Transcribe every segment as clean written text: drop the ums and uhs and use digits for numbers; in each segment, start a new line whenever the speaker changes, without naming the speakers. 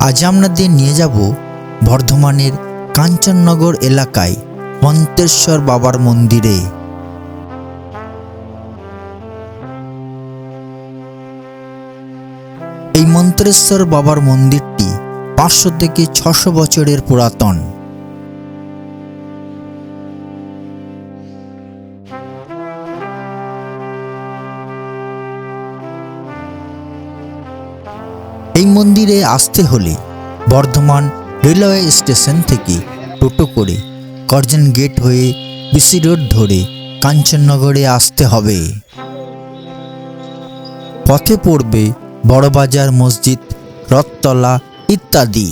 আজ আপনাদের নিয়ে যাব বর্ধমানের কাঞ্চননগর এলাকায় মন্তেশ্বর বাবার মন্দিরে। এই মন্তেশ্বর বাবার মন্দিরটি 500 থেকে 600 বছরের পুরাতন। এই মন্দিরে আসতে হলে বর্ধমান রেলওয়ে স্টেশন থেকে টোটো করে করজন গেট হয়ে বিসি রোড ধরে কাঞ্চননগরে আসতে হবে। পথে পড়বে বড়বাজার মসজিদ, রথতলা ইত্যাদি।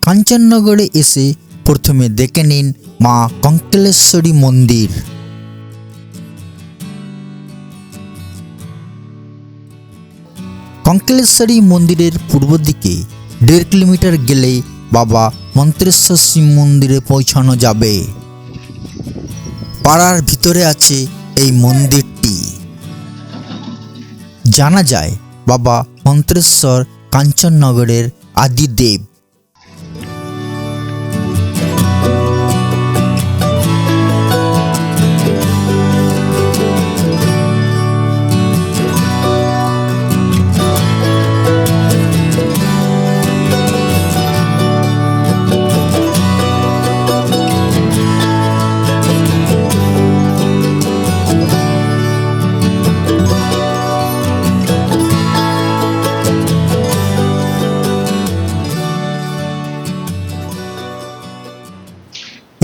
কাঞ্চননগরে এসে প্রথমে দেখে নিন মা কঙ্কালেশ্বরী মন্দির। কঙ্কালেশ্বরী মন্দিরের পূর্ব দিকে 1.5 কিলোমিটার গেলেই বাবা মন্তেশ্বর শিব মন্দিরে পৌঁছানো যাবে। পাড়ার ভিতরে আছে এই মন্দিরটি। জানা যায় বাবা মন্তেশ্বর কাঞ্চননগরের আদিদেব।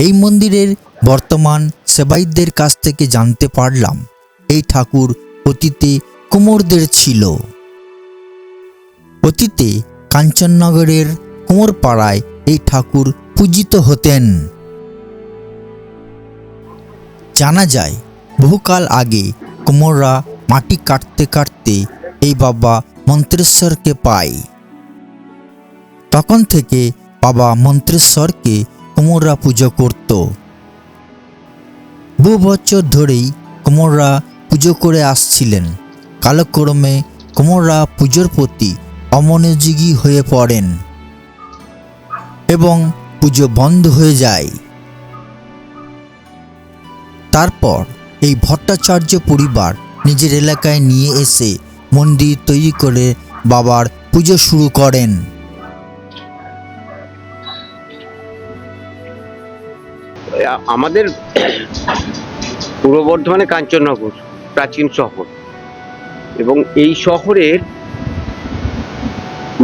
এই মন্দিরের বর্তমান সেবায়িতদের কাছ থেকে জানতে পারলাম এই ঠাকুর অতীতে কুমোরদের ছিল। অতীতে কাঞ্চননগরের কুমোরপাড়ায় এই ঠাকুর পূজিত হতেন। জানা যায় বহুকাল আগে কুমোররা মাটি কাটতে কাটতে এই বাবা মন্তেশ্বরকে পায়। তখন থেকে বাবা মন্তেশ্বরকে কুমোররা পুজো করত। বহু বছর ধরেই কুমোররা পুজো করে আসছিলেন। কালক্রমে কুমোররা পুজোর প্রতি অমনোযোগী হয়ে পড়েন এবং পুজো বন্ধ হয়ে যায়। তারপর এই ভট্টাচার্য পরিবার নিজের এলাকায় নিয়ে এসে মন্দির তৈরি করে বাবার পুজো শুরু করেন।
আমাদের পূর্ব বর্ধমানে কাঞ্চননগর প্রাচীন শহর, এবং এই শহরের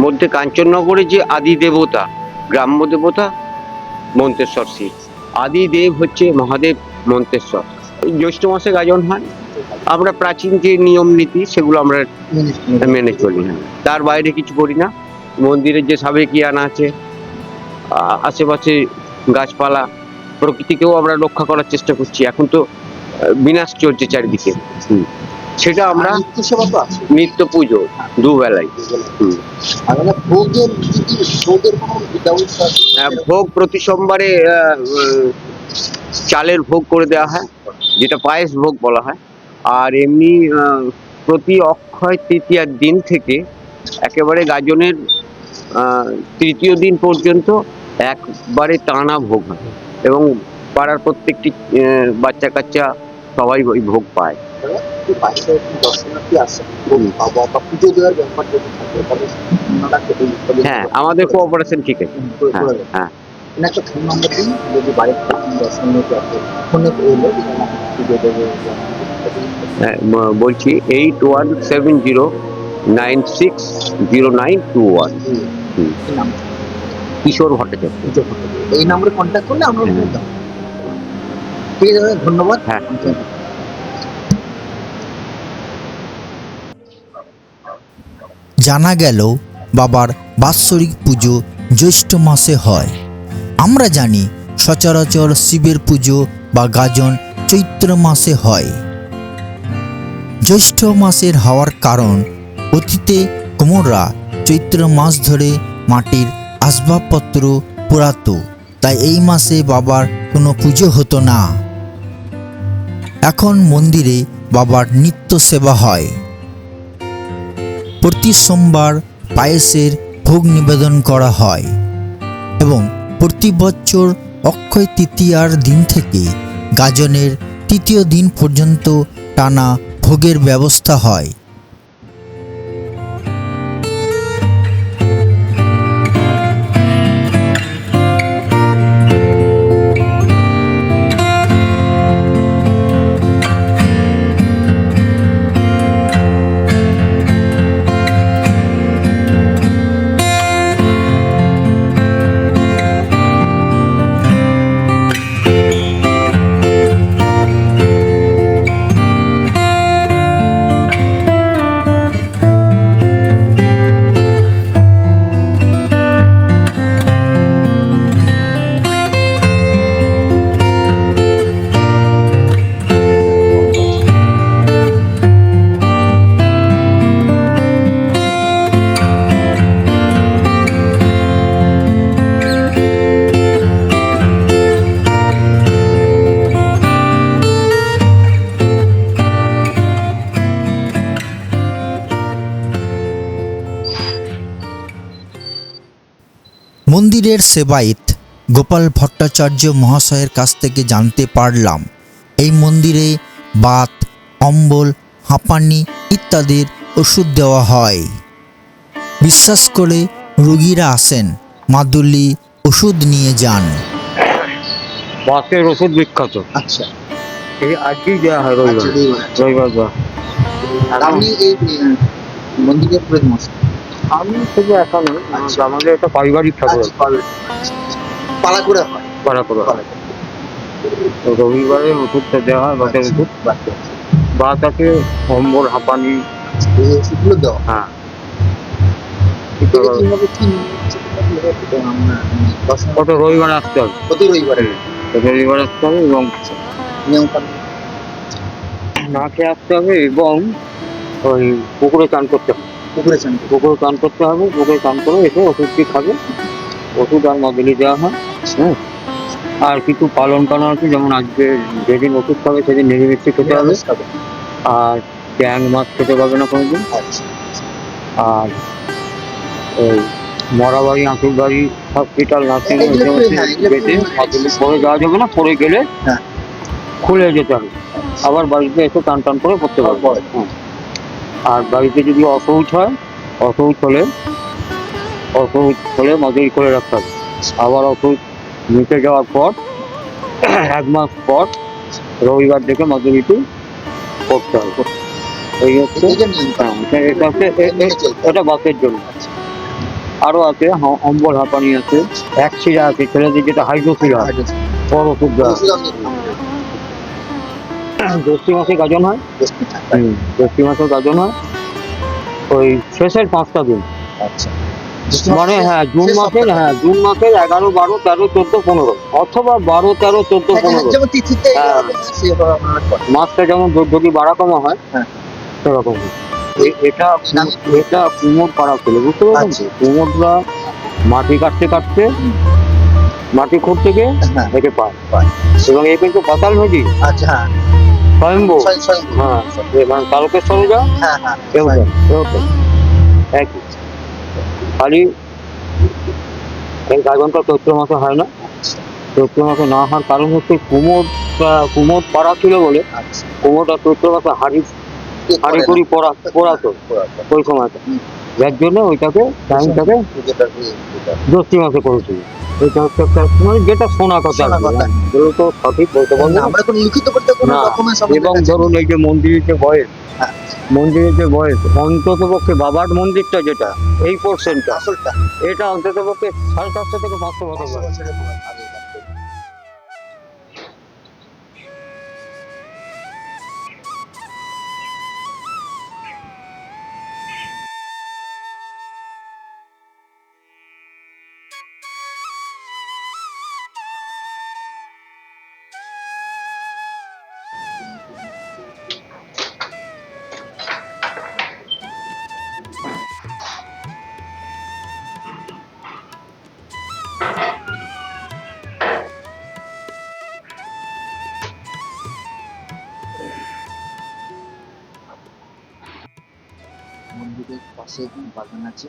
মধ্যে কাঞ্চননগরে যে আদি দেবতা, গ্রাম্য দেবতা মন্তেশ্বর শিব। আদি দেব হচ্ছে মহাদেব মন্তেশ্বর। জ্যৈষ্ঠ মাসে গাজন হয়। আমরা প্রাচীন যে নিয়ম নীতি সেগুলো আমরা মেনে চলি না, তার বাইরে কিছু করি না। মন্দিরের যে সাবেকিয়ান আছে, আশেপাশে গাছপালা, প্রকৃতিকেও আমরা রক্ষা করার চেষ্টা করছি। এখন তো বিনাশ চলছে চারিদিকে, সেটা আমরা নিত্য পুজো দুবেলায়। ভোগ প্রতি সোমবারে চালের ভোগ করে দেওয়া হয়, যেটা পায়েস ভোগ বলা হয়। আর এমনি প্রতি অক্ষয় তৃতীয়ার দিন থেকে একেবারে গাজনের তৃতীয় দিন পর্যন্ত একবারে টানা ভোগ হয়, এবং পাড়ার প্রত্যেকটি বাচ্চা কাচ্চা সবাই ওই ভোগ পায়। হ্যাঁ, আমাদের কোঅপারেশন ঠিক আছে। হ্যাঁ, বলছি 8170960921। কিশোর ভট্টাচার্য।
এই নম্বরে কন্ট্যাক্ট করলে আমরা ঠিক আছে, ধন্যবাদ।
হ্যাঁ,
জানা গেল বাবার বাৎসরিক পুজো জ্যৈষ্ঠ মাসে হয়। আমরা জানি সচরাচর শিবের পুজো বা গাজন চৈত্র মাসে হয়। জ্যৈষ্ঠ মাসের হওয়ার কারণ অতীতে কুমোররা চৈত্র মাস ধরে মাটির আসবাবপত্র পোড়াতো, তাই এই মাসে বাবার কোনো পুজো হতো না। এখন মন্দিরে বাবার নিত্য সেবা হয়। প্রতি সোমবার পায়েসের ভোগ নিবেদন করা হয় এবং প্রতি বছর অক্ষয় তৃতীয়ার দিন থেকে গাজনের তৃতীয় দিন পর্যন্ত টানা ভোগের ব্যবস্থা হয়। মন্দিরের সেবায়েত গোপাল ভট্টাচার্য মহাশয়ের কাছ থেকে জানতে পারলাম এই মন্দিরে বাত, অম্বল, হাঁপানি ইত্যাদির ওষুধ দেওয়া হয়। বিশ্বাস করে রোগীরা আসেন, মাদুলি ওষুধ নিয়ে যান।
বাতের ওষুধ বিখ্যাত,
আচ্ছা,
এই আজকেই দেওয়া হয় রবিবার,
আচ্ছা, রবিবার।
রবিবার দেওয়া।
আপনি এই মন্দিরের পুরোহিত মশাই?
আমি শুধু একা নই,
আচ্ছা।
আমাদের একটা পারিবারিক ঠাকুর
আচ্ছা, পালা করে হয়।
করা করে হয়।
পালা করে।
তো রবিবারে ওষুধটা দেওয়া হয়, বাতের
আচ্ছা,
ওষুধ।
বাড়তে।
বাত আছে, অম্বল, হাঁপানি।
এই ওষুধগুলো দেওয়া।
হ্যাঁ,
এটাকে কিভাবে কি নিয়ম হচ্ছে সেটা আমরা দর্শন
কত রবিবার আসতে হবে,
প্রতি রবিবারে
কত রবিবার আসতে হবে এবং
নিয়ম কানুন
না খেয়ে আসতে হবে এবং ওই পুকুরে চান করতে হবে।
পুকুরে চান করতে।
পুকুরে চান করতে হবে, পুকুরে চান করে এসে ওষুধটি খাবে, ওষুধ আর মাদুলি দেওয়া হয়। হ্যাঁ, আর কিছু পালন করা আছে, যেমন আজকে যেদিন ওষুধ খাবে সেদিন নিরামিষ খেতে হবে,
নিরামিষ খাবে।
আর ট্যাং মাছ খেতে পারবে না কোনোদিন।
আচ্ছা,
আর ওই মরাবাড়ি, আঁতুর বাড়ি, হসপিটাল, নার্সিং হোম
এগুলো
এসব
একটু, হ্যাঁ, এগুলো
যেতে
একটু
মাদুলি পরে যাওয়া যাবে না, পরে গেলে
হ্যাঁ।
খুলে যেতে হবে, আবার বাড়িতে এসে টান টান করে পড়তে পারবে।
পরে।
হ্যাঁ। আর বাড়িতে যদি অসৌচ হয়, অসৌচ হলে মাদুলি করে রাখতে হবে, আবার অসৌচ মিটে যাওয়ার পর 1 মাস পর রবিবার দেখে মাদুলিটি করতে হবে। এই হচ্ছে,
এই যে নিয়ম কানুন।
হ্যাঁ, এটা হচ্ছে
মেনে চলতে হবে।
এটা বাতের জন্য।
আচ্ছা।
আরো আছে অম্বল, হাঁপানি আছে, এক শিরা আছে, ছেলেদের যেটা হাইড্রোসিরা, ওর ওষুধ দেওয়া হয়।
ওষুধ আপনি খান।
জ্যৈষ্ঠ মাসে গাজন হয়।
হসপিটাল।
জ্যৈষ্ঠ মাসে গাজন হয় ওই শেষের 5টা দিন,
আচ্ছা।
মানে হ্যাঁ জুন মাসের 11, 12, 13, 14, 15, অথবা 12, 13, 14, 15
যেমন তিথিতে
হ্যাঁ।
সেভাবে আপনারা করেন।
মাসটা যেমন যদি বাড়া কমা হয়
হ্যাঁ।
সেরকম। এটা কুমোর পাড়া ছিল, বুঝতে পারছেন?
আচ্ছা।
কুমোররা মাটি কাটতে কাটতে, মাটি খুঁড়তে গিয়ে
হ্যাঁ।
একে পায়,
পায়।
এবং এ কিন্তু পাতাল ভেজি
আচ্ছা, হ্যাঁ।
স্বয়ম্ভু।
স্বয়ং।
হ্যাঁ, মানে তারকেশ্বরে যা
হ্যাঁ, হ্যাঁ।
এরকম একই। খালি এই গাজনটা চৈত্র মাসে হয় না। চৈত্র মাসে না হওয়ার কারণ হচ্ছে কুমোর পাড়া ছিল বলে,
আচ্ছা।
কুমোরটা চৈত্র মাসে হাড়ি করি পোড়াতো ওই সময়টা, যার জন্য ওইটাকে টাইমটাকে জ্যৈষ্ঠ মাসে করেছিল। এটা হচ্ছে একটা মানে যেটা শোনা কথা,
শোনা কথা।
এগুলো তো সঠিক বলতে পারবো না।
আমরা কোনো লিখিত করতে কোনো
না,
ডকুমেন্টস
এবং ধরুন এই যে মন্দিরের যে বয়স,
হ্যাঁ।
মন্দিরের যে বয়স অন্তত পক্ষে বাবার মন্দিরটা যেটা এই পোর্শনটা,
আসলটা
এটা অন্তত পক্ষে 450 থেকে 500 বছর বয়স।
বছরের আগে। মন্দিরের পাশে বাগান আছে।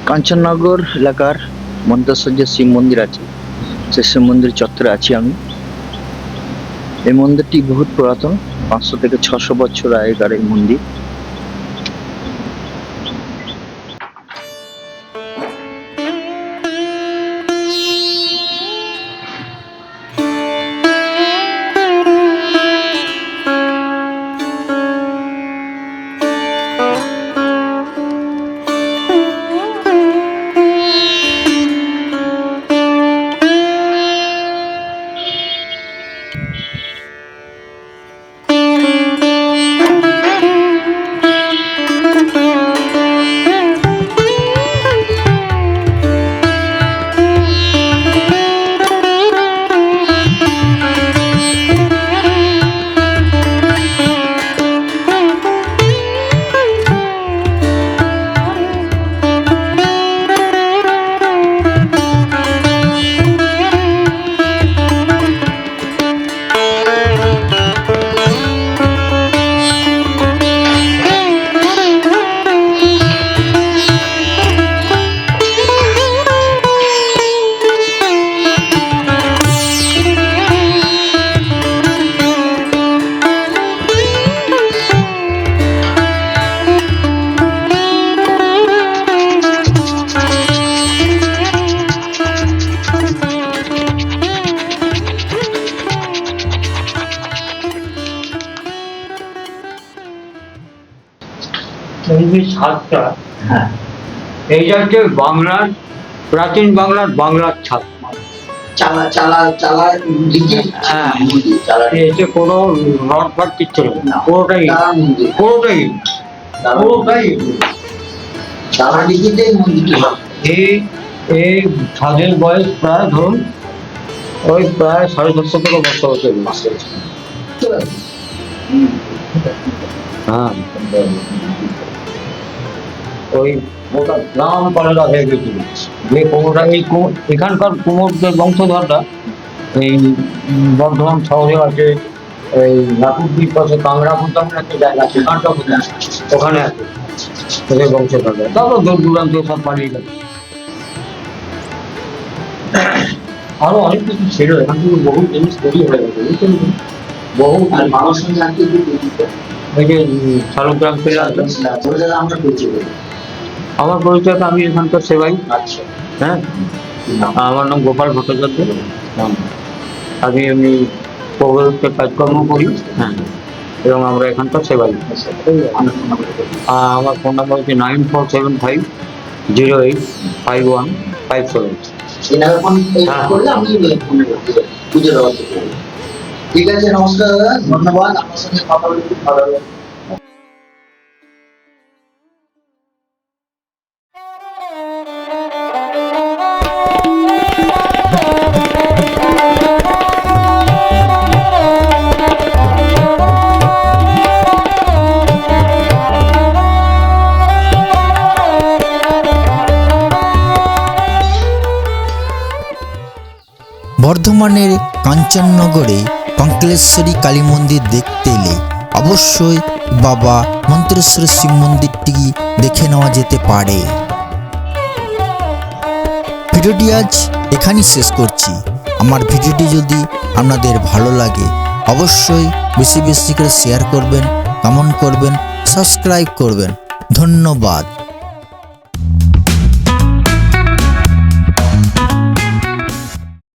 কাঞ্চননগর এলাকার মন্তেশ্বর যে শিব মন্দির আছে, সে শিব মন্দির চত্বরে আছি আমি। এই মন্দিরটি বহুত পুরাতন, 500 থেকে 600 বছর আগেকার এই মন্দির।
এই যে ছাদটা,
হ্যাঁ,
এইটা হচ্ছে বাংলার, প্রাচীন বাংলার ছাদ।
চালা চালা চালা দিকে
হ্যাঁ।
মন্দির, চালা
এতে কোনো রড ফট কিচ্ছু নেই,
না,
পুরোটাই
চালা মন্দির,
পুরোটাই পুরোটাই
চালা দিকে মন্দিরটি হয়।
এই এই ছাদের বয়স প্রায় ধরুন ওই প্রায় 450 থেকে 500 বছর মাসে। হ্যাঁ, ওই গোটা গ্রাম পালেরা হয়ে গেছিল যে কোমরটা এখানকার কুমোরদের বংশধররা এই বর্ধমান শহরে আছে, এই নাকুরদ্বীপ আছে, কাংড়াপুর তেমন একটা জায়গা আছে, সেখানটা ওখানে আছে ওদের বংশধররা। তারপর দূর দূরান্ত সব পালিয়ে গেছে। আরো অনেক কিছু ছিল, এখান থেকে বহু জিনিস তৈরি হয়ে গেছে, বুঝছেন? বহু
আর বাবার সঙ্গে আর কি
ওই যে শালগ্রাম ফেরা আছে।
আমরা পরিচয় করি।
আমার পরিচয়টা, আমি এখানকার সেবাই।
আচ্ছা,
হ্যাঁ, আমার নাম গোপাল ভট্টাচার্য। আমি প্রগতিতে কাজকর্ম করি। হ্যাঁ, এবং আমরা এখানকার সেবাই। আমার ফোন নাম্বার হচ্ছে 9474508515
এই নামে ফোন করলে আমি ফোনে পুজোর ব্যবস্থা করবো। ঠিক আছে, নমস্কার দাদা, ধন্যবাদ। আপনার সঙ্গে কথা বলে খুব ভালো লাগলো।
বর্ধমানের কাঞ্চননগরে কঙ্কালেশ্বরী কালী মন্দির দেখতে এলে অবশ্যই বাবা মন্তেশ্বর শিব মন্দিরটি দেখে নেওয়া যেতে পারে। ভিডিওটি আজ এখানেই শেষ করছি। আমার ভিডিওটি যদি আপনাদের ভালো লাগে অবশ্যই বেশি বেশি করে শেয়ার করবেন, কমেন্ট করবেন, সাবস্ক্রাইব করবেন। ধন্যবাদ।